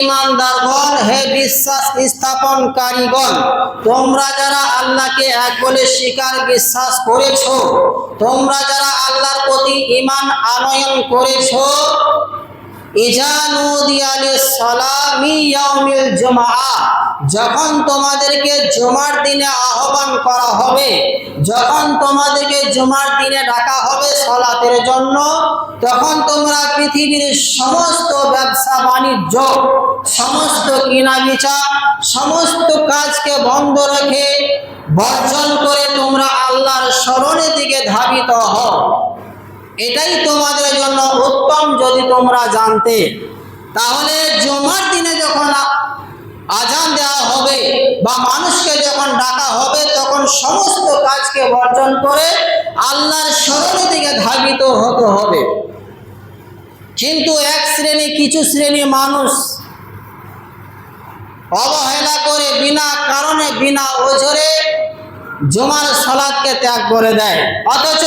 ঈমানদারগণ, হে বিশ্বাস স্থাপনকারীগণ, তোমরা যারা আল্লাহকে এক বলে স্বীকার বিশ্বাস করেছো, তোমরা যারা আল্লাহর প্রতি ঈমান আনয়ন করেছো, ইজা নুদিয়া লিস-সালামি ইয়াউমিল জুমআ, যখন তোমাদেরকে জুমার দিনে আহ্বান করা হবে, যখন তোমাদেরকে জুমার দিনে ডাকা হবে সালাতের জন্য, তখন তোমরা পৃথিবীর সমস্ত ব্যবসা বাণিজ্য, সমস্ত কেনাবেচা, সমস্ত কাজকে বন্ধ রেখে বর্জন করে তোমরা আল্লাহর স্মরণের দিকে ধাবিত হও। এটাই তোমাদের জন্য উত্তম যদি তোমরা জানতে। তাহলে জুমার দিনে যখন আজান দেওয়া হবে বা মানুষকে যখন ডাকা হবে, তখন সমস্ত কাজকে বর্জন করে আল্লাহর স্মরণের দিকে ধাবিত হতে হবে। কিন্তু কিছু শ্রেণী মানুষ অবহেলা করে বিনা কারণে বিনা ওজরে জুমার সালাতকে ত্যাগ করে দেয়, অথচ